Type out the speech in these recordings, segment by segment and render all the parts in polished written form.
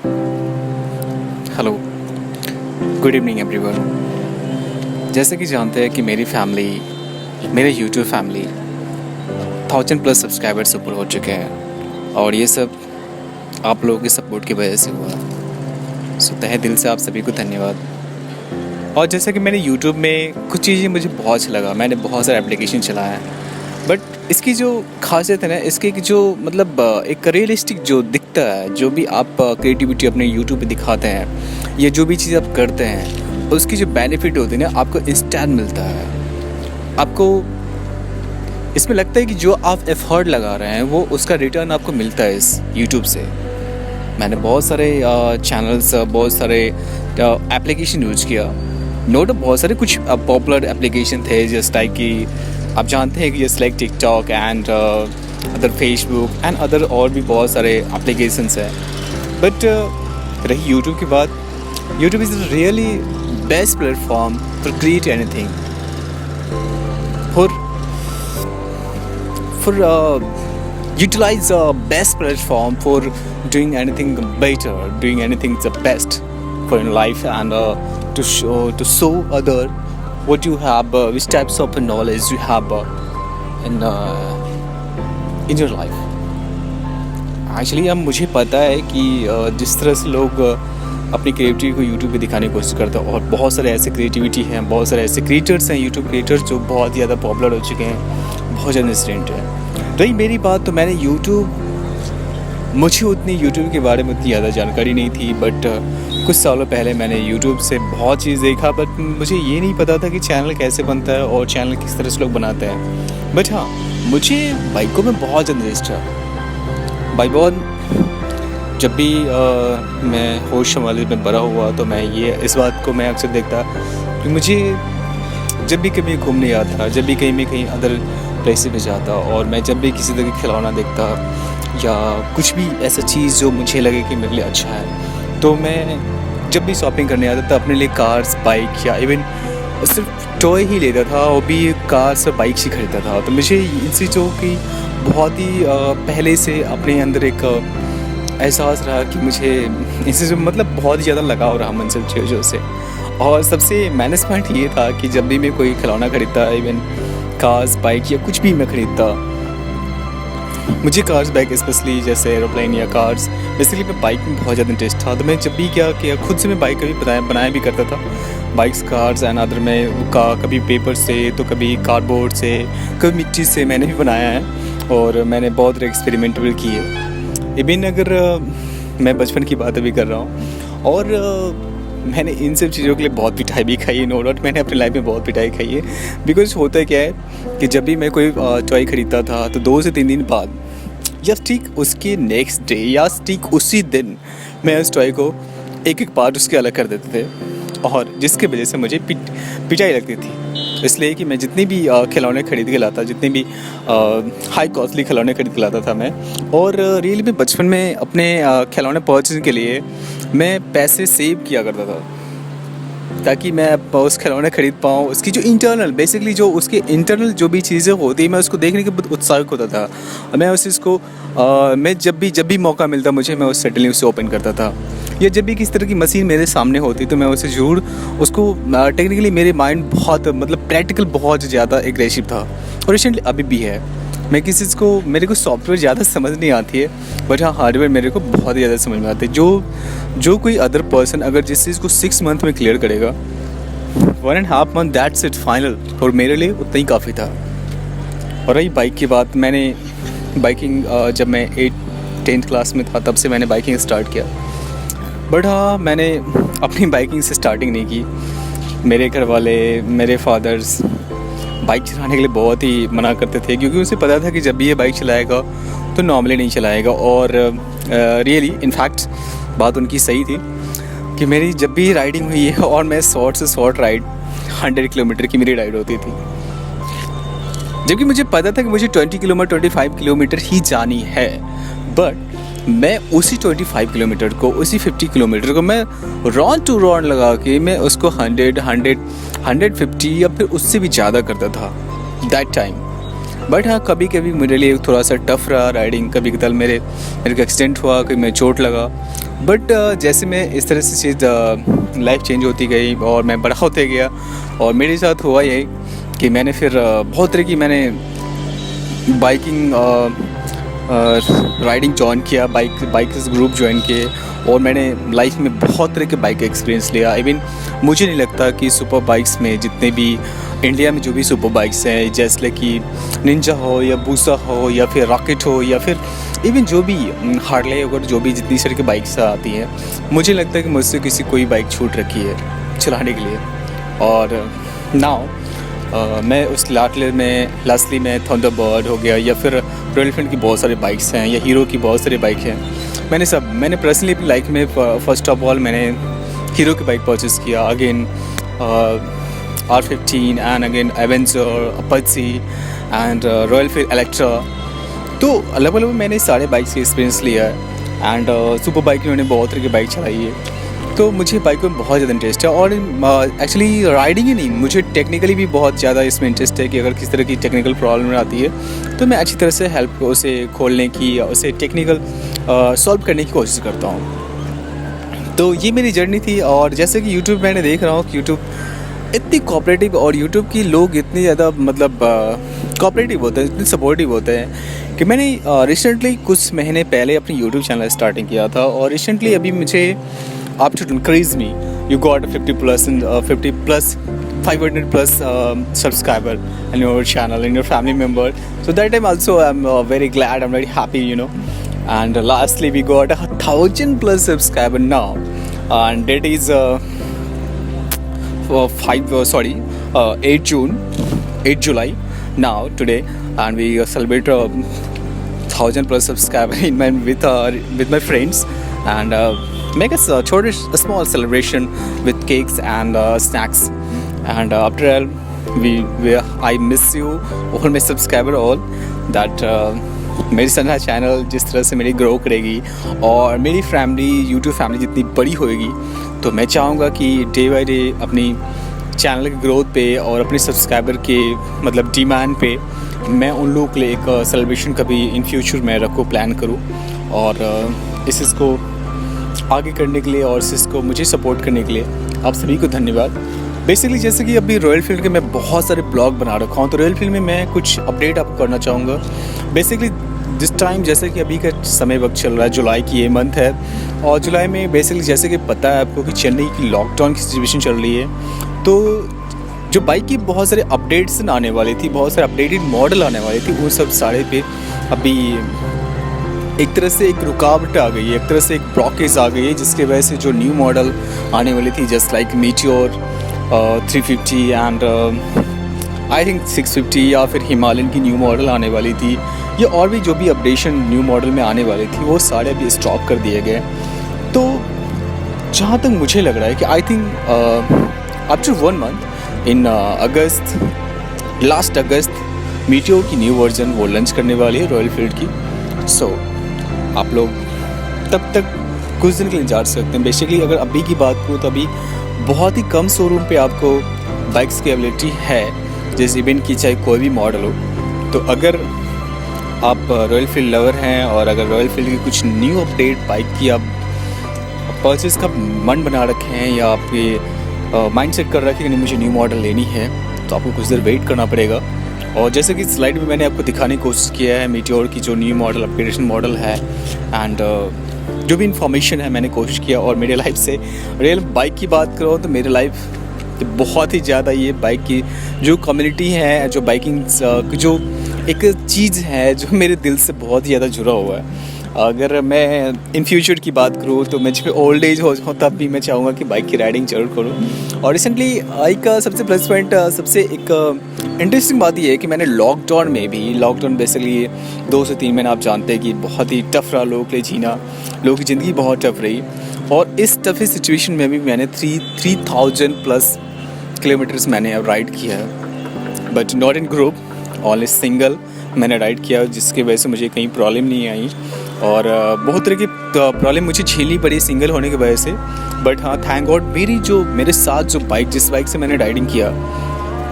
Hello, good evening everyone. जैसे कि जानते हैं कि मेरी फैमिली, मेरे यूट्यूब फैमिली 1000+ सब्सक्राइबर्स ऊपर हो चुके हैं और ये सब आप लोगों की सपोर्ट की वजह से हुआ। सो तहे दिल से आप सभी को धन्यवाद। और जैसे कि मैंने यूट्यूब में कुछ चीज़ें मुझे बहुत अच्छा लगा, मैंने बहुत सारे एप्लीकेशन चलाए हैं, बट इसकी जो खासियत है ना, इसके जो मतलब एक रियलिस्टिक जो दिखता है, जो भी आप क्रिएटिविटी अपने यूट्यूब पे दिखाते हैं या जो भी चीज़ आप करते हैं, उसकी जो बेनिफिट होती है ना, आपको इंस्टेंट मिलता है। आपको इसमें लगता है कि जो आप एफर्ट लगा रहे हैं वो उसका रिटर्न आपको मिलता है इस यूट्यूब से। मैंने बहुत सारे चैनल्स, बहुत सारे एप्लीकेशन यूज किया। नोट बहुत सारे कुछ पॉपुलर एप्लीकेशन थे, जस्ट लाइक कि आप जानते हैं कि just like TikTok and other Facebook and other और भी बहुत सारे एप्लीकेशंस हैं। बट रही यूट्यूब की बात, YouTube is really best platform for create anything, for utilize a best platform for doing anything better, doing anything the best for your life, and to show other what you have, which types of knowledge you have in your life. Actually अब मुझे पता है कि जिस तरह से लोग अपनी क्रिएटिविटी को यूट्यूब पे दिखाने की कोशिश करते हैं, और बहुत सारे ऐसे क्रिएटिविटी हैं, बहुत सारे ऐसे क्रिएटर्स हैं, यूट्यूब क्रिएटर्स जो बहुत ज़्यादा पॉपुलर हो चुके हैं, बहुत ज़्यादा इंसिडेंट है। रही मेरी बात, तो मैंने मुझे उतनी यूट्यूब के बारे में उतनी ज़्यादा जानकारी नहीं थी, बट कुछ सालों पहले मैंने यूट्यूब से बहुत चीज़ देखा, बट मुझे ये नहीं पता था कि चैनल कैसे बनता है और चैनल किस तरह से लोग बनाते हैं। बट हाँ, मुझे बाइकों में बहुत ज़्यादा इंटरेस्ट है। बाइक बहुत, जब भी मैं होश संभाले में बड़ा हुआ तो मैं इस बात को मैं अक्सर देखता कि मुझे जब भी कभी घूमने आता, जब भी कहीं अदर प्लेसेस में जाता, और मैं जब भी किसी तरह का खिलौना देखता या कुछ भी ऐसा चीज़ जो मुझे लगे कि मेरे लिए अच्छा है, तो मैं जब भी शॉपिंग करने आता था अपने लिए कार्स, बाइक या इवन सिर्फ टॉय ही लेता था, और भी कार्स और बाइक्स ही खरीदता था। तो मुझे इन चीज़ों की बहुत ही पहले से अपने अंदर एक एहसास रहा कि मुझे इससे मतलब बहुत ही ज़्यादा लगाव रहा मन सब चीज़ों से। और सबसे माइनस पॉइंट ये था कि जब भी मैं कोई खिलौना खरीदता, इवन कार्स, बाइक या कुछ भी मैं खरीदता, मुझे कार्स, बाइक स्पेशली जैसे एरोप्लेन या कार्स, बेसिकली मैं बाइक में बहुत ज़्यादा इंटरेस्ट था। तो मैं जब भी क्या किया, खुद से मैं बाइक कभी बनाया भी करता था, बाइक्स, कार्स एंड अदर में कभी पेपर से, तो कभी कार्डबोर्ड से, कभी मिट्टी से मैंने भी बनाया है, और मैंने बहुत एक्सपेरिमेंट भी किए। इवन अगर मैं बचपन की बात अभी कर रहा हूँ, और मैंने इन सब चीज़ों के लिए बहुत पिटाई भी खाई है, नो डाउट मैंने अपनी लाइफ में बहुत पिटाई खाई है। बिकॉज होता क्या है कि जब भी मैं कोई टॉय खरीदता था, तो 2 से 3 दिन बाद या ठीक उसके नेक्स्ट डे या ठीक उसी दिन मैं उस टॉय को एक पार्ट उसके अलग कर देते थे, और जिसकी वजह से मुझे पिटाई लगती थी। इसलिए कि मैं जितनी भी खिलौने खरीद के लाता, जितने भी हाई कॉस्टली खिलौने खरीद के लाता था मैं, और रियली में बचपन में अपने खिलौने परचेज के लिए मैं पैसे सेव किया करता था, ताकि मैं उस खिलौने खरीद पाऊँ। उसकी जो इंटरनल, बेसिकली जो उसके इंटरनल जो भी चीज़ें होती है, मैं उसको देखने के बहुत उत्साहित होता था। मैं उस चीज़ को मैं जब भी मौका मिलता मुझे, मैं उस सडनली उसे ओपन करता था, या जब भी किस तरह की मशीन मेरे सामने होती तो मैं उसे ज़रूर उसको टेक्निकली मेरे माइंड बहुत मतलब प्रैक्टिकल बहुत ज़्यादा एग्रेसिव था, और रिसेंटली अभी भी है। मैं किसी चीज़ को, मेरे को सॉफ्टवेयर ज़्यादा समझ नहीं आती है, बट हाँ हार्डवेयर मेरे को बहुत ज़्यादा समझ में आती है। जो कोई अदर पर्सन अगर जिस चीज़ को 6 मंथ में क्लियर करेगा, 1.5 मंथ दैट्स इट फाइनल, और मेरे लिए उतना ही काफ़ी था। और रही बाइक की बात, मैंने बाइकिंग जब मैं 10th क्लास में था तब से मैंने बाइकिंग स्टार्ट किया। बट हाँ, मैंने अपनी बाइकिंग से स्टार्टिंग नहीं की। मेरे घर वाले, मेरे फादर्स बाइक चलाने के लिए बहुत ही मना करते थे, क्योंकि उसे पता था कि जब भी ये बाइक चलाएगा तो नॉर्मली नहीं चलाएगा। और रियली इनफैक्ट बात उनकी सही थी कि मेरी जब भी राइडिंग हुई है, और मैं शॉर्ट से शॉर्ट राइड 100 किलोमीटर की मेरी राइड होती थी, जबकि मुझे पता था कि मुझे 20 किलोमीटर 25 किलोमीटर ही जानी है, बट मैं उसी 25 किलोमीटर को, उसी 50 किलोमीटर को मैं राउंड टू राउंड लगा के मैं उसको 150 या फिर उससे भी ज़्यादा करता था दैट टाइम। बट हाँ, कभी कभी मेरे लिए थोड़ा सा टफ रहा राइडिंग। कभी कदाल मेरे को एक्सीडेंट हुआ, कभी मैं चोट लगा, बट जैसे मैं इस तरह से चीज़ लाइफ चेंज होती गई और मैं बड़ा होते गया, और मेरे साथ हुआ यही कि मैंने फिर बहुत तरह की मैंने बाइकिंग राइडिंग जॉइन किया, बाइकर्स ग्रुप ज्वाइन किए, और मैंने लाइफ में बहुत तरह के बाइक एक्सपीरियंस लिया। इवन मुझे नहीं लगता कि सुपर बाइक्स में जितने भी इंडिया में जो भी सुपर बाइक्स हैं, जैसे कि निंजा हो या बूसा हो या फिर रॉकेट हो या फिर इवन जो भी हार्ले वगैरह जो भी जितनी सारी की बाइक्स आती हैं, मुझे लगता है कि मुझसे किसी कोई बाइक छूट रखी है चलाने के लिए। और नाउ मैं उस लास्टली में थंडरबर्ड हो गया या फिर रॉयल एनफील्ड की बहुत सारी बाइक्स हैं या हीरो की बहुत सारी बाइक हैं। मैंने पर्सनली अपनी लाइफ में फर्स्ट ऑफ ऑल मैंने हीरो की बाइक परचेज़ किया, again R15 and again Avenger, Apache and royal Enfield Electra. तो अलग अलग मैंने सारे बाइक्स का एक्सपीरियंस लिया है एंड सुपर बाइक में मैंने बहुत तरह की बाइक चलाई है। तो मुझे बाइक में बहुत ज़्यादा इंटरेस्ट है, और एक्चुअली राइडिंग ही नहीं, मुझे टेक्निकली भी बहुत ज़्यादा इसमें इंटरेस्ट है कि अगर किसी तरह की टेक्निकल प्रॉब्लम आती है तो मैं अच्छी तरह से हेल्प उसे खोलने की, उसे टेक्निकल सॉल्व करने की कोशिश करता हूँ। तो ये मेरी जर्नी थी। और जैसे कि यूट्यूब मैंने देख रहा हूँ कि यूट्यूब इतनी कोऑपरेटिव और यूट्यूब की लोग इतने ज़्यादा मतलब कोऑपरेटिव होते हैं, इतने सपोर्टिव होते हैं कि मैंने रिसेंटली कुछ महीने पहले अपनी यूट्यूब चैनल स्टार्टिंग किया था, और रिसेंटली अभी मुझे after to increase me, you got 50 plus 500 plus subscriber in your channel, in your family member. So that time also I'm very glad, I'm very happy, you know. And lastly we got 1,000 plus subscriber now, and that is 8 July now today, and we celebrate 1,000 plus subscriber with my friends, and make a small celebration with cakes and snacks. And after all, I miss you all my subscriber all that मेरी सना channel जिस तरह से मेरी grow करेगी और मेरी family YouTube family जितनी बड़ी होएगी, तो मैं चाहूँगा कि डे बाई डे अपनी चैनल की ग्रोथ पे और अपने सब्सक्राइबर के मतलब डिमांड पे मैं उन लोगों के लिए एक सेलिब्रेशन कभी इन फ्यूचर में रखूँ, प्लान करूँ, और इस चीज़ को आगे करने के लिए और इसको मुझे सपोर्ट करने के लिए आप सभी को धन्यवाद। बेसिकली जैसे कि अभी रॉयल एनफील्ड के मैं बहुत सारे ब्लॉग बना रखा हूँ, तो रॉयल एनफील्ड में मैं कुछ अपडेट आपको करना चाहूँगा। बेसिकली दिस टाइम जैसे कि अभी का समय वक्त चल रहा है, जुलाई की ये मंथ है, और जुलाई में बेसिकली जैसे कि पता है आपको कि चेन्नई की लॉकडाउन की सिचुएशन चल रही है, तो जो बाइक की बहुत सारे अपडेट्स आने वाली थी, बहुत सारे अपडेटेड मॉडल आने वाले थे, वो सब सारे पे अभी एक तरह से एक रुकावट आ गई है, एक तरह से एक ब्लॉकेज आ गई है, जिसकी वजह से जो न्यू मॉडल आने वाली थी just like meteor 350 and I think 650 या फिर हिमालयन की न्यू मॉडल आने वाली थी, या और भी जो भी अपडेशन न्यू मॉडल में आने वाली थी वो सारे अभी स्टॉप कर दिए गए। तो जहाँ तक मुझे लग रहा है कि I think after 1 month in last August meteor की न्यू वर्जन वो लॉन्च करने वाली है रॉयल एनफील्ड की। सो आप लोग तब तक कुछ दिन के लिए इंतजार सकते हैं। बेसिकली अगर अभी की बात करूँ तो अभी बहुत ही कम शोरूम पे आपको बाइक्स की अवेलेबिलिटी है, जैसे इवेंट की चाहे कोई भी मॉडल हो। तो अगर आप रॉयल एनफील्ड लवर हैं और अगर रॉयल एनफील्ड की कुछ न्यू अपडेट बाइक की आप परचेज़ का मन बना रखे हैं या आपके माइंड सेट कर रखे हैं कि मुझे न्यू मॉडल लेनी है, तो आपको कुछ देर वेट करना पड़ेगा। और जैसे कि स्लाइड में मैंने आपको दिखाने की कोशिश किया है मीटियोर की जो न्यू मॉडल अपग्रेडेशन मॉडल है, एंड जो भी इंफॉर्मेशन है मैंने कोशिश किया। और मेरे लाइफ से रियल बाइक की बात करो तो मेरे लाइफ बहुत ही ज़्यादा ये बाइक की जो कम्युनिटी है, जो बाइकिंग जो एक चीज़ है जो मेरे दिल से बहुत ही ज़्यादा जुड़ा हुआ है। अगर मैं इन फ्यूचर की बात करूँ तो मैं जब ओल्ड एज हो जाऊँ तब भी मैं चाहूँगा कि बाइक की राइडिंग जरूर करूँ। और रिसेंटली एक सबसे प्लस पॉइंट, सबसे एक इंटरेस्टिंग बात ये है कि मैंने लॉकडाउन बेसिकली 2 से 3 महीने आप जानते हैं कि बहुत ही टफ रहा लोगों के लिए जीना, लोगों की ज़िंदगी बहुत टफ रही। और इस टफ सिचुएशन में भी मैंने 3000 प्लस किलोमीटर्स मैंने अब राइड किया है, but not in group, only single मैंने राइड किया, जिसकी वजह से मुझे कहीं प्रॉब्लम नहीं आई। और बहुत तरह की प्रॉब्लम मुझे झेलनी पड़ी सिंगल होने की वजह से, बट हाँ थैंक गॉड मेरे साथ जो जिस बाइक से मैंने राइडिंग किया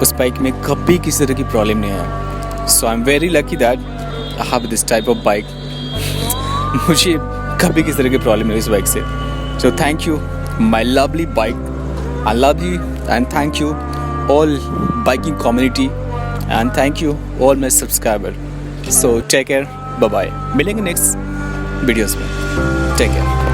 उस बाइक में कभी किसी तरह की प्रॉब्लम नहीं आया। So I am very lucky that I have this type of bike. मुझे कभी किसी तरह की प्रॉब्लम नहीं इस बाइक से। So thank you my lovely bike, I love you and thank you all biking community and thank you all my subscriber. So take care, bye bye, मिलेंगे next videos में, टेक केयर।